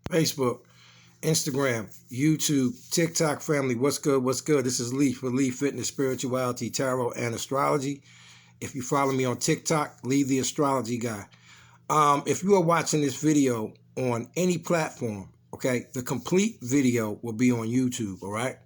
Facebook, Instagram, YouTube, TikTok family. What's good? What's good? This is Lee for Lee Fitness, Spirituality, Tarot, and Astrology. If you follow me on TikTok, Lee the Astrology Guy. If you are watching this video on any platform, okay, the complete video will be on YouTube, all right?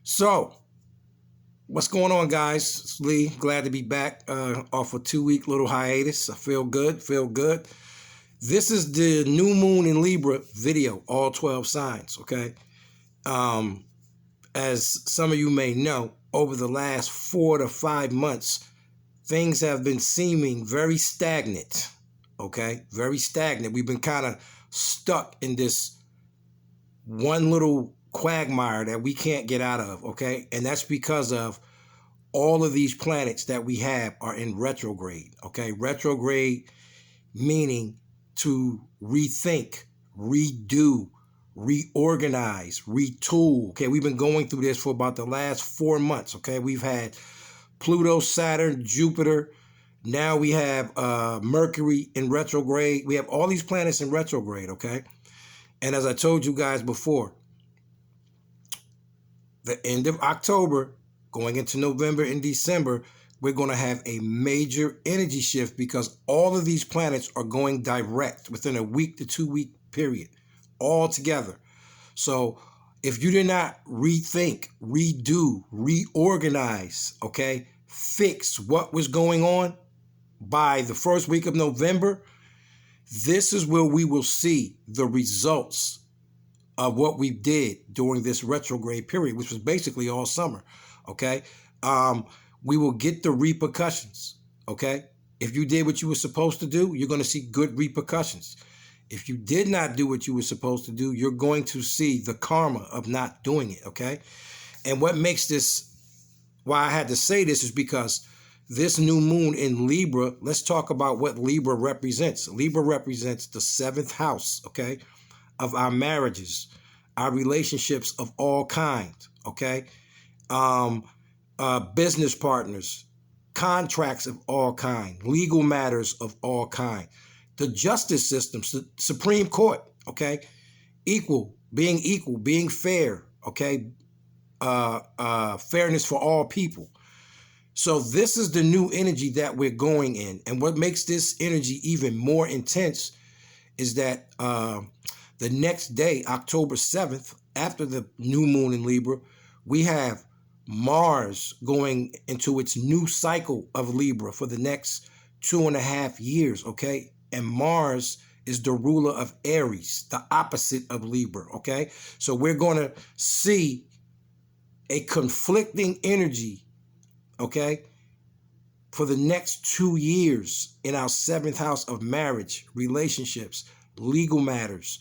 So, what's going on, guys? It's Lee. Glad to be back off a 2-week little hiatus. I feel good, This is the new moon in Libra video, all 12 signs, okay? As some of you may know, over the last 4 to 5 months, things have been seeming very stagnant, okay? Very stagnant. We've been kind of stuck in this one little quagmire that we can't get out of, okay? And that's because of all of these planets that we have are in retrograde, okay? Retrograde meaning to rethink, redo, reorganize, retool. Okay, we've been going through this for about the last 4 months. Okay, we've had Pluto, Saturn, Jupiter. Now we have Mercury in retrograde. We have all these planets in retrograde. Okay, and as I told you guys before, the end of October, going into November and December, we're going to have a major energy shift because all of these planets are going direct within a week to 2 week period, all together. So if you did not rethink, redo, reorganize, okay, fix what was going on by the first week of November, this is where we will see the results of what we did during this retrograde period, which was basically all summer, okay? We will get the repercussions, okay? If you did what you were supposed to do, you're going to see good repercussions. If you did not do what you were supposed to do, you're going to see the karma of not doing it, okay? And what makes this, why I had to say this is because this new moon in Libra, let's talk about what Libra represents. Libra represents the 7th house, okay, of our marriages, our relationships of all kinds, okay? Business partners, contracts of all kind, legal matters of all kind, the justice system, Supreme Court, okay, being fair, okay, fairness for all people. So this is the new energy that we're going in, and what makes this energy even more intense is that the next day, October 7th, after the new moon in Libra, we have Mars going into its new cycle of Libra for the next 2.5 years, okay? And Mars is the ruler of Aries, the opposite of Libra, okay? So we're going to see a conflicting energy, okay, for the next 2 years in our 7th house of marriage, relationships, legal matters,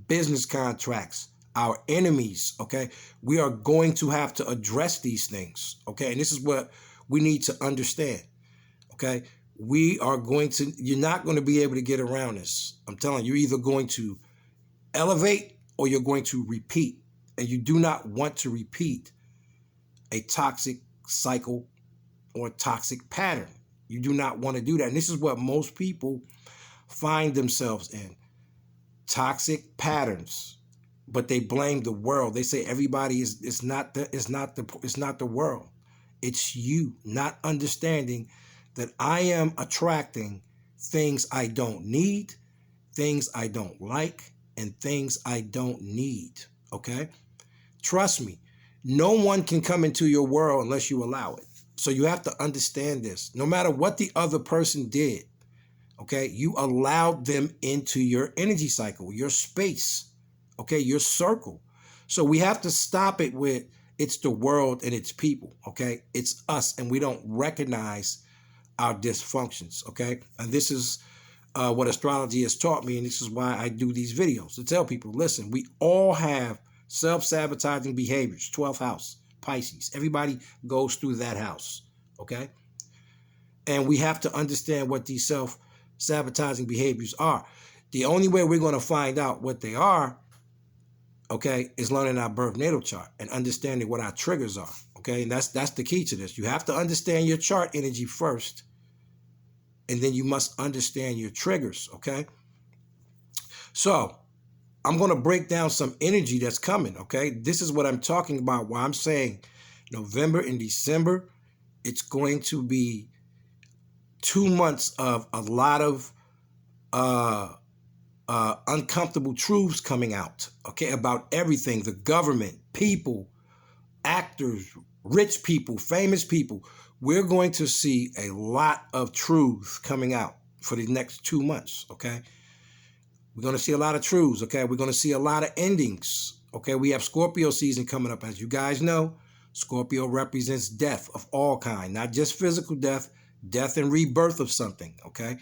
business contracts, our enemies, okay? We are going to have to address these things, okay? And this is what we need to understand, okay? You're not going to be able to get around this. I'm telling you, you're either going to elevate or you're going to repeat. And you do not want to repeat a toxic cycle or a toxic pattern. You do not want to do that. And this is what most people find themselves in. Toxic patterns. But they blame the world. They say everybody is not the world. It's you not understanding that I am attracting things I don't need, things I don't like, and things I don't need, okay? Trust me, no one can come into your world unless you allow it. So you have to understand this. No matter what the other person did, okay, you allowed them into your energy cycle, your space, okay, your circle. So we have to stop it with it's the world and it's people, okay? It's us, and we don't recognize our dysfunctions, okay? And this is what astrology has taught me, and this is why I do these videos, to tell people, listen, we all have self-sabotaging behaviors, 12th house, Pisces. Everybody goes through that house, okay? And we have to understand what these self-sabotaging behaviors are. The only way we're going to find out what they are, okay, is learning our birth natal chart and understanding what our triggers are, okay? And that's the key to this. You have to understand your chart energy first, and then you must understand your triggers, okay? So I'm going to break down some energy that's coming, okay? This is what I'm talking about, why I'm saying November and December, it's going to be 2 months of a lot of uncomfortable truths coming out, okay, about everything, the government, people, actors, rich people, famous people. We're going to see a lot of truth coming out for the next 2 months, okay? We're going to see a lot of truths, okay? We're going to see a lot of endings, okay? We have Scorpio season coming up. As you guys know, Scorpio represents death of all kind, not just physical death, death and rebirth of something, okay?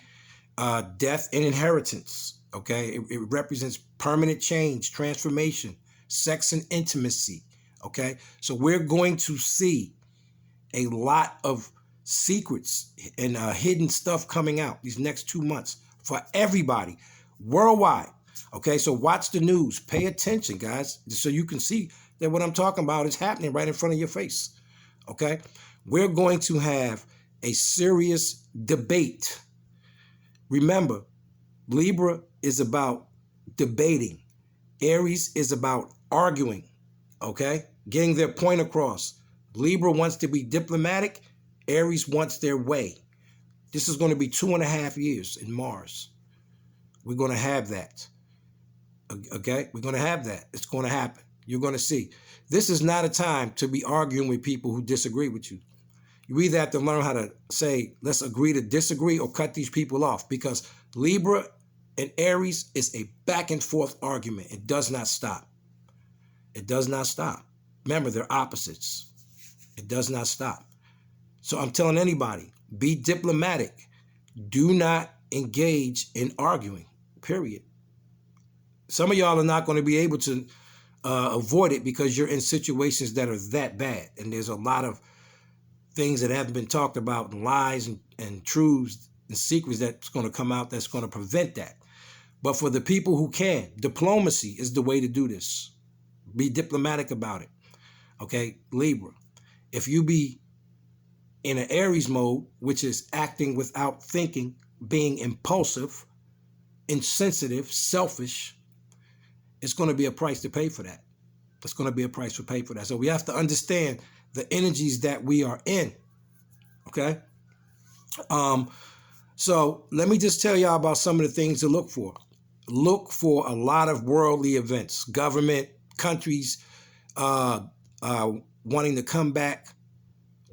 Death and inheritance, okay? It represents permanent change, transformation, sex and intimacy, okay? So we're going to see a lot of secrets and hidden stuff coming out these next 2 months for everybody worldwide, okay? So watch the news. Pay attention, guys, so you can see that what I'm talking about is happening right in front of your face, okay? We're going to have a serious debate. Remember, Libra is about debating. Aries is about arguing, okay? Getting their point across. Libra wants to be diplomatic. Aries wants their way. This is going to be 2.5 years in Mars. We're going to have that, okay? We're going to have that. It's going to happen. You're going to see. This is not a time to be arguing with people who disagree with you. You either have to learn how to say, let's agree to disagree, or cut these people off, because Libra and Aries is a back and forth argument. It does not stop. It does not stop. Remember, they're opposites. It does not stop. So I'm telling anybody, be diplomatic. Do not engage in arguing, period. Some of y'all are not going to be able to avoid it because you're in situations that are that bad. And there's a lot of things that haven't been talked about, lies and truths and secrets that's going to come out that's going to prevent that. But for the people who can, diplomacy is the way to do this. Be diplomatic about it. Okay, Libra. If you be in an Aries mode, which is acting without thinking, being impulsive, insensitive, selfish, it's going to be a price to pay for that. It's going to be a price to pay for that. So we have to understand the energies that we are in. Okay? So let me just tell y'all about some of the things to look for. Look for a lot of worldly events, government, countries wanting to come back,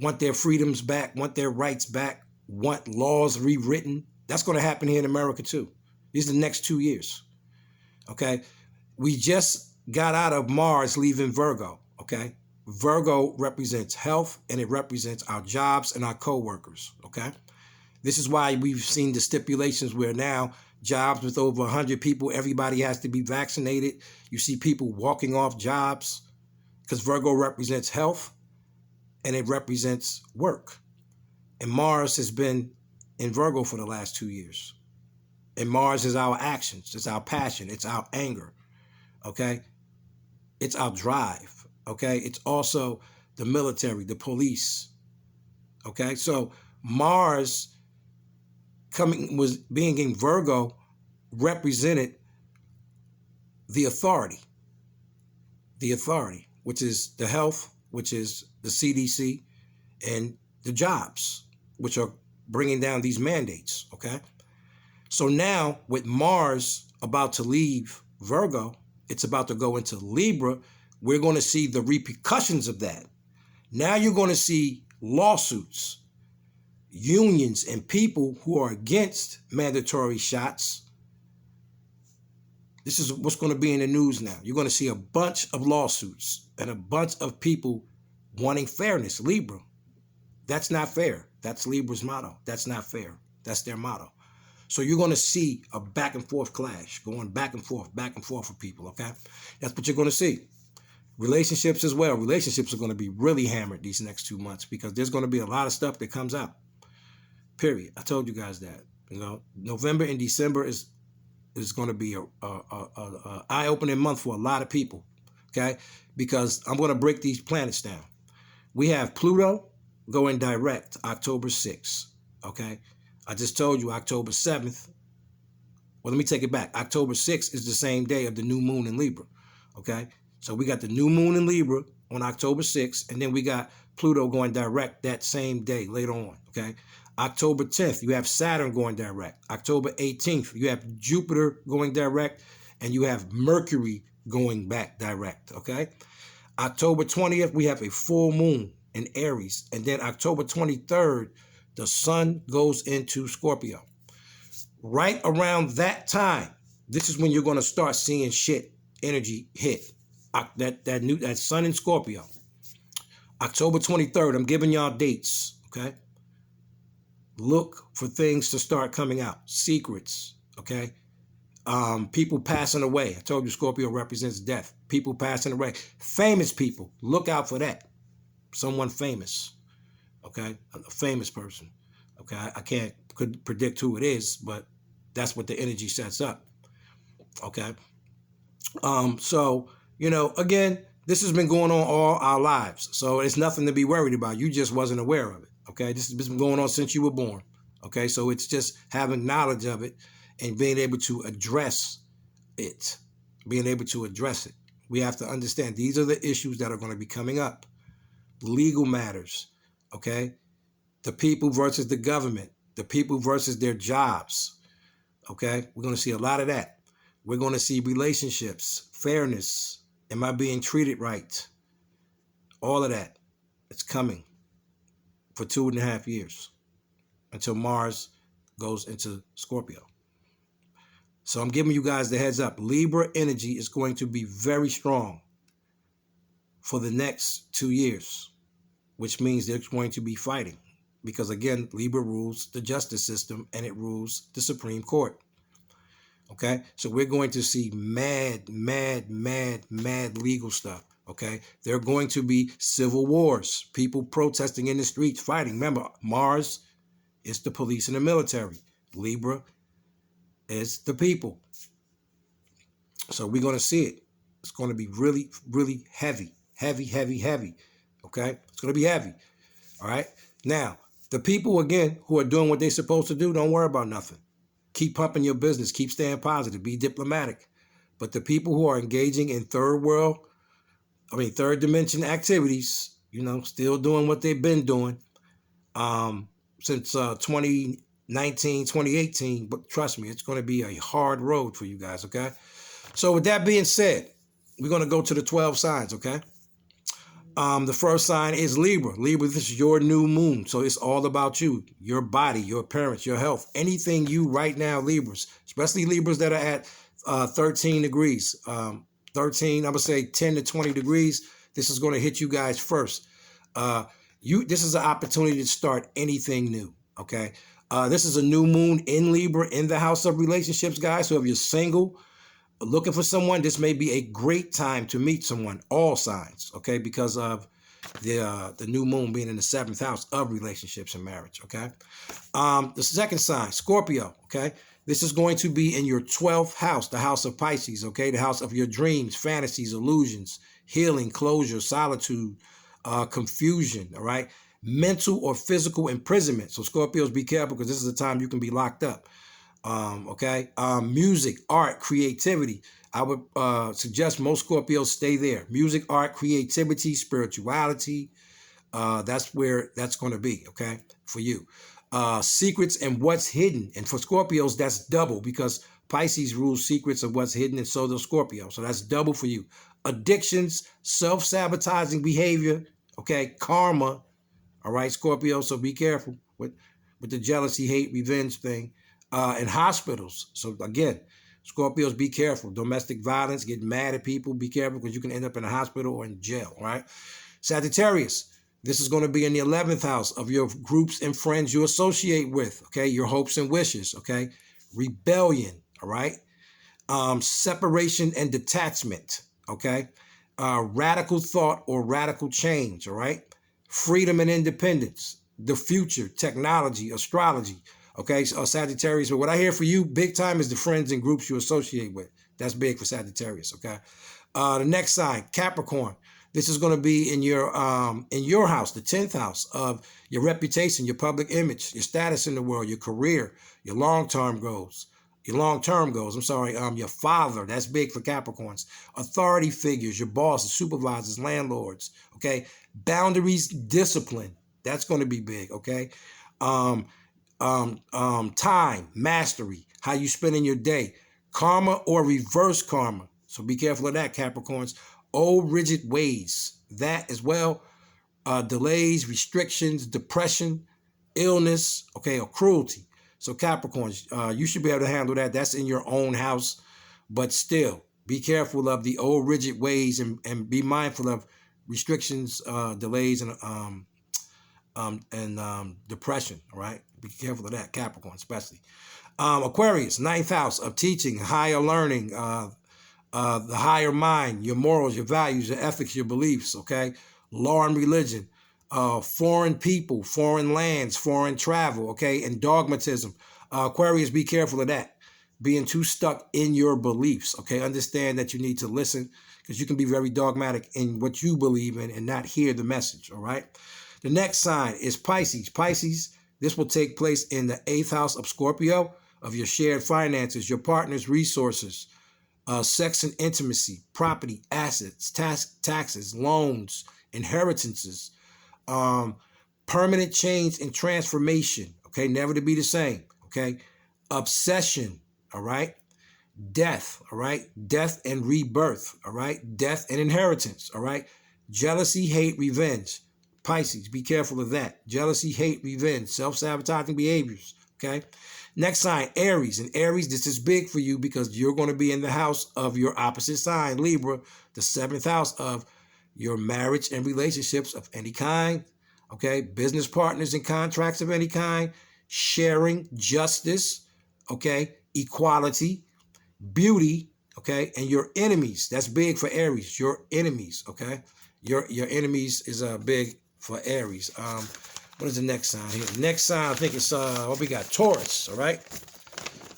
want their freedoms back, want their rights back, want laws rewritten. That's going to happen here in America too. These are the next 2 years. Okay? We just got out of Mars leaving Virgo. Okay? Virgo represents health, and it represents our jobs and our co-workers. Okay? This is why we've seen the stipulations where now jobs with over 100 people, everybody has to be vaccinated. You see people walking off jobs because Virgo represents health and it represents work. And Mars has been in Virgo for the last 2 years. And Mars is our actions. It's our passion. It's our anger. Okay? It's our drive. Okay? It's also the military, the police. Okay? So Mars being in Virgo represented the authority, which is the health, which is the CDC, and the jobs, which are bringing down these mandates, okay? So now with Mars about to leave Virgo, it's about to go into Libra, we're going to see the repercussions of that. Now you're going to see lawsuits, unions, and people who are against mandatory shots. This is what's going to be in the news now. You're going to see a bunch of lawsuits and a bunch of people wanting fairness. Libra, that's not fair. That's Libra's motto. That's not fair. That's their motto. So you're going to see a back and forth clash, going back and forth for people, okay? That's what you're going to see. Relationships as well. Relationships are going to be really hammered these next 2 months because there's going to be a lot of stuff that comes out. Period. I told you guys that. You know, November and December is going to be a eye-opening month for a lot of people, okay? Because I'm going to break these planets down. We have Pluto going direct October 6th, okay? I just told you October 7th, Well, let me take it back. October 6th is the same day of the new moon in Libra. Okay? So we got the new moon in Libra on October 6th, and then we got Pluto going direct that same day later on. Okay? October 10th, you have Saturn going direct. October 18th, you have Jupiter going direct, and you have Mercury going back direct. Okay? October 20th, we have a full moon in Aries. And then October 23rd, the sun goes into Scorpio. Right around that time, this is when you're going to start seeing shit, energy hit. That sun in Scorpio. October 23rd, I'm giving y'all dates, okay? Look for things to start coming out. Secrets, okay? People passing away. I told you Scorpio represents death. People passing away. Famous people, look out for that. Someone famous, okay? A famous person, okay? I could predict who it is, but that's what the energy sets up, okay? So, you know, again, this has been going on all our lives, so it's nothing to be worried about. You just wasn't aware of it, okay? This has been going on since you were born, okay? So it's just having knowledge of it and being able to address it, being able to address it. We have to understand these are the issues that are going to be coming up. Legal matters, okay? The people versus the government, the people versus their jobs, okay? We're going to see a lot of that. We're going to see relationships, fairness. Am I being treated right? All of that. It's coming for 2.5 years until Mars goes into Scorpio. So I'm giving you guys the heads up. Libra energy is going to be very strong for the next 2 years, which means they're going to be fighting. Because again, Libra rules the justice system and it rules the Supreme Court. Okay, so we're going to see mad legal stuff. Okay, there are going to be civil wars, people protesting in the streets, fighting. Remember, Mars is the police and the military. Libra is the people. So we're going to see it. It's going to be really, really heavy. Okay, it's going to be heavy. All right. Now, the people, again, who are doing what they're supposed to do, don't worry about nothing. Keep pumping your business. Keep staying positive. Be diplomatic. But the people who are engaging in third dimension activities, you know, still doing what they've been doing since 2019, 2018. But trust me, it's going to be a hard road for you guys, okay? So with that being said, we're going to go to the 12 signs, okay? The first sign is Libra. Libra, this is your new moon. So it's all about you, your body, your appearance, your health. Anything you right now, Libras, especially Libras that are at 13 degrees. 13, I would say 10 to 20 degrees. This is going to hit you guys first. This is an opportunity to start anything new, okay? This is a new moon in Libra in the house of relationships, guys. So if you're single, looking for someone, this may be a great time to meet someone, all signs, okay, because of the new moon being in the 7th house of relationships and marriage, okay? The second sign, Scorpio, okay? This is going to be in your 12th house, the house of Pisces, okay? The house of your dreams, fantasies, illusions, healing, closure, solitude, confusion, all right? Mental or physical imprisonment. So Scorpios, be careful because this is a time you can be locked up. Okay. Music, art, creativity. I would suggest most Scorpios stay there. Music, art, creativity, spirituality. That's where that's going to be, okay, for you. Secrets and what's hidden. And for Scorpios, that's double because Pisces rules secrets of what's hidden, and so does Scorpio. So that's double for you. Addictions, self-sabotaging behavior, okay, karma. All right, Scorpio, so be careful with the jealousy, hate, revenge thing. And hospitals. So again, Scorpios, be careful. Domestic violence, get mad at people, be careful because you can end up in a hospital or in jail, right? Sagittarius, this is going to be in the 11th house of your groups and friends you associate with, okay? Your hopes and wishes, okay? Rebellion, all right? Separation and detachment, okay? Radical thought or radical change, all right? Freedom and independence, the future, technology, astrology. Okay, so Sagittarius, but what I hear for you big time is the friends and groups you associate with. That's big for Sagittarius, okay? The next sign, Capricorn. This is going to be in your house, the 10th house of your reputation, your public image, your status in the world, your career, your long-term goals, Your long-term goals, your father, that's big for Capricorns. Authority figures, your bosses, supervisors, landlords, okay? Boundaries, discipline, that's going to be big, okay? Time, mastery, how you spending your day, karma or reverse karma. So be careful of that, Capricorns. Old rigid ways, that as well. Delays, restrictions, depression, illness, okay, or cruelty. So Capricorns, you should be able to handle that. That's in your own house, but still be careful of the old rigid ways and be mindful of restrictions, delays, and depression. All right, be careful of that, Capricorn, especially. Aquarius, ninth house of teaching, higher learning, the higher mind, your morals, your values, your ethics, your beliefs. Okay, law and religion, foreign people, foreign lands, foreign travel. Okay, and dogmatism. Aquarius, be careful of that. Being too stuck in your beliefs. Okay, understand that you need to listen because you can be very dogmatic in what you believe in and not hear the message. All right. The next sign is Pisces. Pisces, this will take place in the 8th house of Scorpio, of your shared finances, your partner's resources, sex and intimacy, property, assets, taxes, loans, inheritances, permanent change and transformation, okay, never to be the same, okay, obsession, all right, death, all right, death and rebirth, all right, death and inheritance, all right, jealousy, hate, revenge. Pisces, be careful of that. Jealousy, hate, revenge, self-sabotaging behaviors, okay? Next sign, Aries. And Aries, this is big for you because you're going to be in the house of your opposite sign, Libra, the 7th house of your marriage and relationships of any kind, okay? Business partners and contracts of any kind, sharing, justice, okay? Equality, beauty, okay? And your enemies. That's big for Aries, your enemies, okay? Your enemies is big for Aries. What is the next sign here? The next sign, I think it's, what we got? Taurus, all right?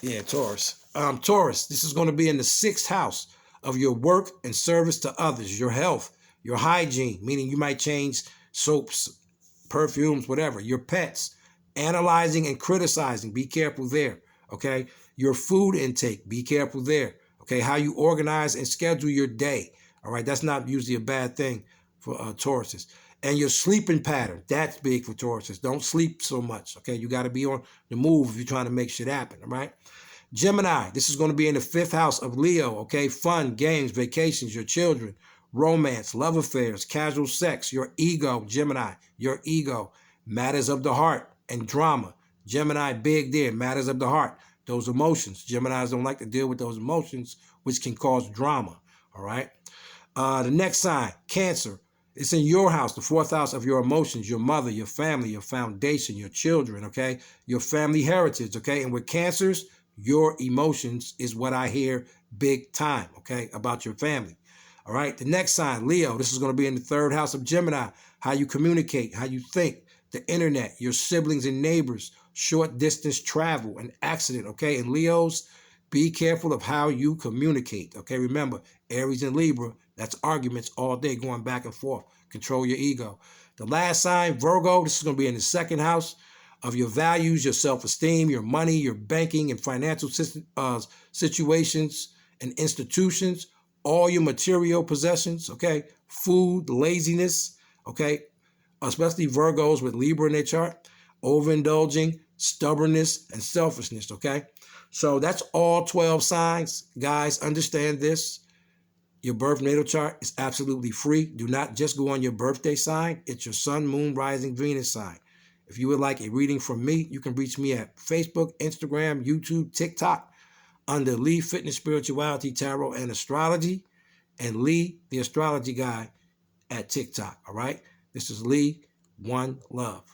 Yeah, Taurus. Taurus, this is going to be in the 6th house of your work and service to others, your health, your hygiene, meaning you might change soaps, perfumes, whatever, your pets, analyzing and criticizing, be careful there, okay? Your food intake, be careful there, okay? How you organize and schedule your day, all right? That's not usually a bad thing for Tauruses. And your sleeping pattern, that's big for Tauruses. Don't sleep so much, okay? You got to be on the move if you're trying to make shit happen, all right? Gemini, this is going to be in the 5th house of Leo, okay? Fun, games, vacations, your children, romance, love affairs, casual sex, your ego, Gemini, your ego, matters of the heart, and drama. Gemini, big there, matters of the heart, those emotions. Geminis don't like to deal with those emotions, which can cause drama, all right? The next sign, Cancer. It's in your house, the 4th house of your emotions, your mother, your family, your foundation, your children, okay? Your family heritage, okay? And with Cancers, your emotions is what I hear big time, okay, about your family. All right, the next sign, Leo, this is going to be in the 3rd house of Gemini, how you communicate, how you think, the internet, your siblings and neighbors, short distance travel, an accident, okay? And Leos, be careful of how you communicate, okay? Remember, Aries and Libra, that's arguments all day going back and forth. Control your ego. The last sign, Virgo, this is going to be in the 2nd house of your values, your self-esteem, your money, your banking and financial situations and institutions, all your material possessions, okay? Food, laziness, okay? Especially Virgos with Libra in their chart, overindulging, stubbornness, and selfishness, okay? So that's all 12 signs. Guys, understand this. Your birth natal chart is absolutely free. Do not just go on your birthday sign. It's your sun, moon, rising, Venus sign. If you would like a reading from me, you can reach me at Facebook, Instagram, YouTube, TikTok under Lee Fitness, Spirituality, Tarot, and Astrology, and Lee, the Astrology Guy, at TikTok, all right? This is Lee, one love.